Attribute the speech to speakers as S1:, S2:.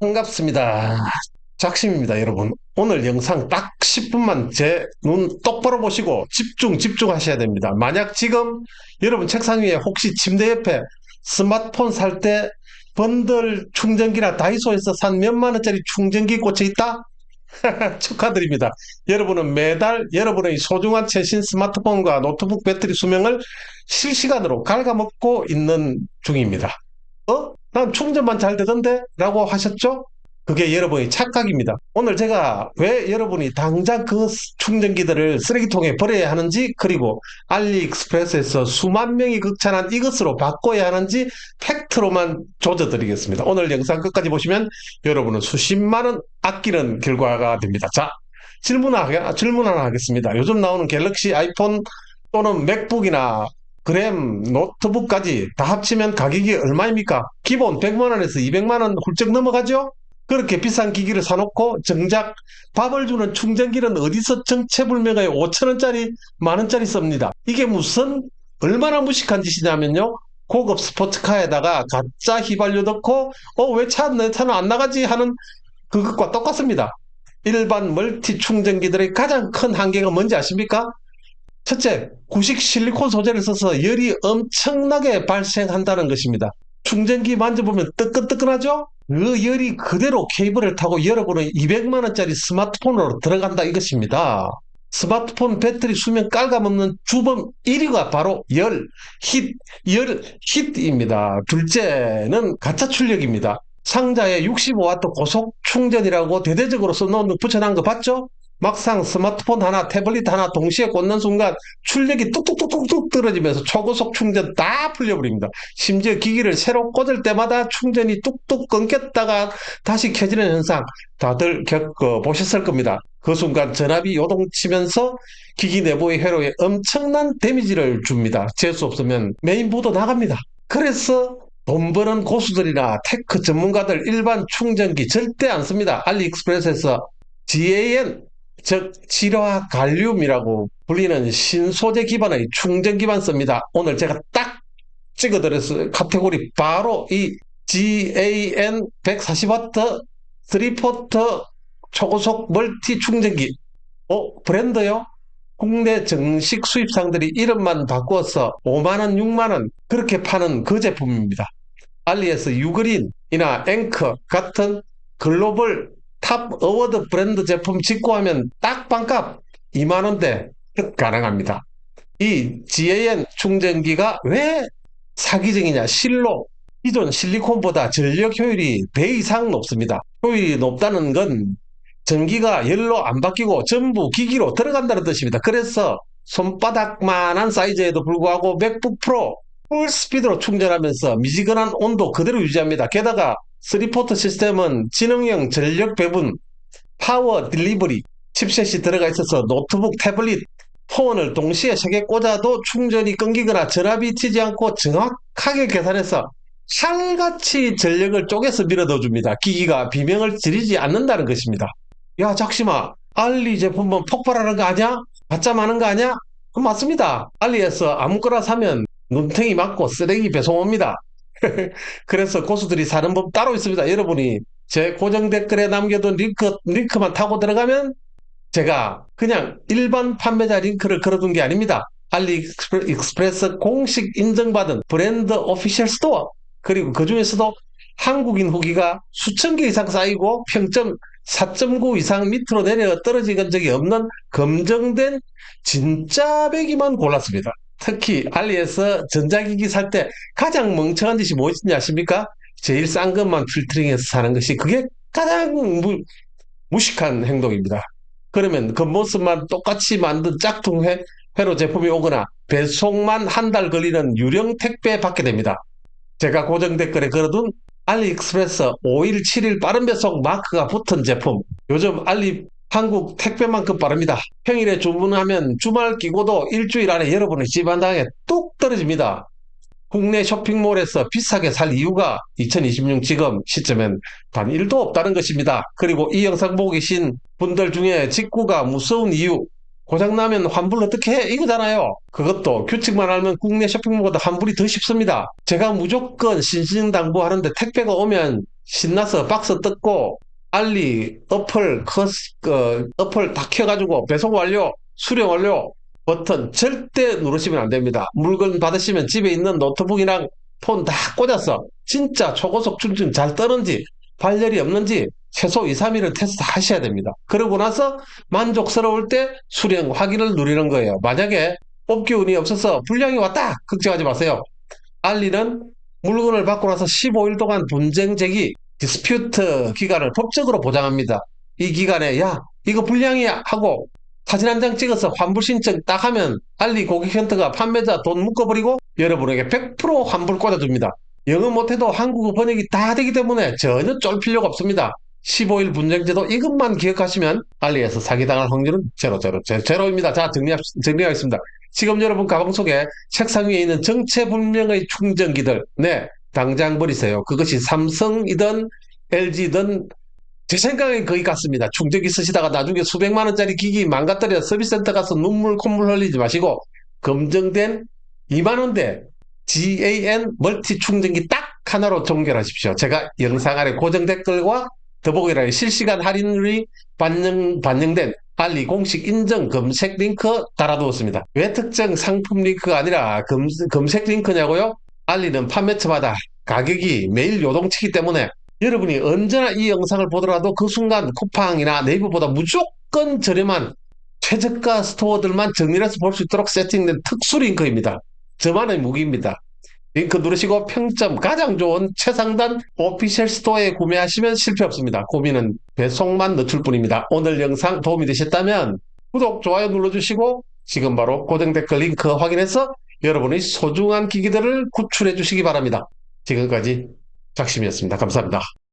S1: 반갑습니다. 작심입니다, 여러분. 오늘 영상 딱 10분만 제 눈 똑바로 보시고 집중하셔야 됩니다. 만약 지금 여러분 책상 위에 혹시 침대 옆에 스마트폰 살 때 번들 충전기나 다이소에서 산 몇만 원짜리 충전기 꽂혀 있다? 축하드립니다. 여러분은 매달 여러분의 소중한 최신 스마트폰과 노트북 배터리 수명을 실시간으로 갉아먹고 있는 중입니다. 난 충전만 잘 되던데? 라고 하셨죠? 그게 여러분의 착각입니다. 오늘 제가 왜 여러분이 당장 그 충전기들을 쓰레기통에 버려야 하는지, 그리고 알리익스프레스에서 수만 명이 극찬한 이것으로 바꿔야 하는지 팩트로만 조져드리겠습니다. 오늘 영상 끝까지 보시면 여러분은 수십만 원 아끼는 결과가 됩니다. 자, 질문 하나 하겠습니다. 요즘 나오는 갤럭시 아이폰 또는 맥북이나 그램, 노트북까지 다 합치면 가격이 얼마입니까? 기본 100만 원에서 200만 원 훌쩍 넘어가죠? 그렇게 비싼 기기를 사놓고 정작 밥을 주는 충전기는 어디서 정체불명의 5천 원짜리, 만 원짜리 씁니다. 이게 무슨 얼마나 무식한 짓이냐면요. 고급 스포츠카에다가 가짜 휘발유 넣고 왜 내 차는 안 나가지 하는 그것과 똑같습니다. 일반 멀티 충전기들의 가장 큰 한계가 뭔지 아십니까? 첫째, 구식 실리콘 소재를 써서 열이 엄청나게 발생한다는 것입니다. 충전기 만져보면 뜨끈뜨끈하죠? 그 열이 그대로 케이블을 타고 여러분의 200만 원짜리 스마트폰으로 들어간다 이것입니다. 스마트폰 배터리 수명 깔아먹는 주범 1위가 바로 히트입니다. 둘째는 가짜 출력입니다. 상자에 65와트 고속 충전이라고 대대적으로 써놓은 붙여놓은 거 봤죠? 막상 스마트폰 하나, 태블릿 하나 동시에 꽂는 순간 출력이 뚝뚝뚝뚝뚝 떨어지면서 초고속 충전 다 풀려버립니다. 심지어 기기를 새로 꽂을 때마다 충전이 뚝뚝 끊겼다가 다시 켜지는 현상 다들 겪어보셨을 겁니다. 그 순간 전압이 요동치면서 기기 내부의 회로에 엄청난 데미지를 줍니다. 재수 없으면 메인보드 나갑니다. 그래서 돈 버는 고수들이나 테크 전문가들 일반 충전기 절대 안 씁니다. 알리익스프레스에서 GAN, 즉 질화 갈륨이라고 불리는 신소재 기반의 충전기만 씁니다. 오늘 제가 딱 찍어드렸어요. 카테고리 바로 이 GAN 140W 3포트 초고속 멀티 충전기. 브랜드요? 국내 정식 수입상들이 이름만 바꾸어서 5만원, 6만원 그렇게 파는 그 제품입니다. 알리에서 유그린이나 앵커 같은 글로벌 탑 어워드 브랜드 제품 직구하면 딱 반값 2만원대 가능합니다. 이 GAN 충전기가 왜 사기적이냐? 실로 기존 실리콘보다 전력 효율이 배 이상 높습니다. 효율이 높다는 건 전기가 열로 안 바뀌고 전부 기기로 들어간다는 뜻입니다. 그래서 손바닥만한 사이즈에도 불구하고 맥북 프로 풀 스피드로 충전하면서 미지근한 온도 그대로 유지합니다. 게다가 3포트 시스템은 지능형 전력 배분, 파워 딜리버리 칩셋이 들어가 있어서 노트북, 태블릿, 폰을 동시에 3개 꽂아도 충전이 끊기거나 전압이 튀지 않고 정확하게 계산해서 칼같이 전력을 쪼개서 밀어넣어 줍니다. 기기가 비명을 지르지 않는다는 것입니다. 야, 작심아, 알리 제품은 폭발하는 거 아니야? 가짜 많은 거 아니야? 그럼 맞습니다. 알리에서 아무거나 사면 눈탱이 맞고 쓰레기 배송 옵니다. 그래서 고수들이 사는 법 따로 있습니다. 여러분이 제 고정 댓글에 남겨둔 링크만 타고 들어가면 제가 그냥 일반 판매자 링크를 걸어둔 게 아닙니다. 알리익스프레스 공식 인정받은 브랜드 오피셜 스토어, 그리고 그 중에서도 한국인 후기가 수천 개 이상 쌓이고 평점 4.9 이상 밑으로 내려 떨어진 적이 없는 검증된 진짜 배기만 골랐습니다. 특히 알리에서 전자기기 살 때 가장 멍청한 짓이 무엇인지 아십니까? 제일 싼 것만 필터링해서 사는 것이 그게 가장 무식한 행동입니다. 그러면 겉모습만 똑같이 만든 짝퉁 회로 제품이 오거나 배송만 한 달 걸리는 유령 택배 받게 됩니다. 제가 고정 댓글에 걸어둔 알리익스프레스 5일, 7일 빠른 배송 마크가 붙은 제품. 요즘 한국 택배만큼 빠릅니다. 평일에 주문하면 주말 끼고도 일주일 안에 여러분의 집안당에 뚝 떨어집니다. 국내 쇼핑몰에서 비싸게 살 이유가 2026 지금 시점엔 단 1도 없다는 것입니다. 그리고 이 영상 보고 계신 분들 중에 직구가 무서운 이유, 고장나면 환불 어떻게 해? 이거잖아요. 그것도 규칙만 알면 국내 쇼핑몰보다 환불이 더 쉽습니다. 제가 무조건 신신당부하는데 택배가 오면 신나서 박스 뜯고 알리, 어플 다 켜가지고 배송 완료, 수령 완료 버튼 절대 누르시면 안 됩니다. 물건 받으시면 집에 있는 노트북이랑 폰 다 꽂아서 진짜 초고속 충전 잘 뜨는지 발열이 없는지 최소 2, 3일을 테스트 하셔야 됩니다. 그러고 나서 만족스러울 때 수령 확인을 누리는 거예요. 만약에 뽑기 운이 없어서 불량이 왔다! 걱정하지 마세요. 알리는 물건을 받고 나서 15일 동안 분쟁 제기, 디스퓨트 기간을 법적으로 보장합니다. 이 기간에 야 이거 불량이야 하고 사진 한 장 찍어서 환불 신청 딱 하면 알리 고객센터가 판매자 돈 묶어버리고 여러분에게 100% 환불 꽂아줍니다. 영어 못해도 한국어 번역이 다 되기 때문에 전혀 쫄 필요가 없습니다. 15일 분쟁제도 이것만 기억하시면 알리에서 사기당할 확률은 제로입니다. 자, 정리하겠습니다. 지금 여러분 가방 속에 책상 위에 있는 정체불명의 충전기들, 네, 당장 버리세요. 그것이 삼성이든 LG든 제 생각엔 거의 같습니다. 충전기 쓰시다가 나중에 수백만 원짜리 기기 망가뜨려 서비스센터 가서 눈물 콧물 흘리지 마시고 검증된 2만 원대 GAN 멀티 충전기 딱 하나로 종결하십시오. 제가 영상 아래 고정 댓글과 더보기란에 실시간 할인율이 반영된 알리 공식 인증 검색 링크 달아두었습니다. 왜 특정 상품 링크가 아니라 검색 링크냐고요? 알리는 판매처마다 가격이 매일 요동치기 때문에 여러분이 언제나 이 영상을 보더라도 그 순간 쿠팡이나 네이버보다 무조건 저렴한 최저가 스토어들만 정밀해서 볼 수 있도록 세팅된 특수 링크입니다. 저만의 무기입니다. 링크 누르시고 평점 가장 좋은 최상단 오피셜 스토어에 구매하시면 실패 없습니다. 고민은 배송만 늦출 뿐입니다. 오늘 영상 도움이 되셨다면 구독, 좋아요 눌러주시고 지금 바로 고정 댓글 링크 확인해서 여러분의 소중한 기기들을 구출해 주시기 바랍니다. 지금까지 작심이었습니다. 감사합니다.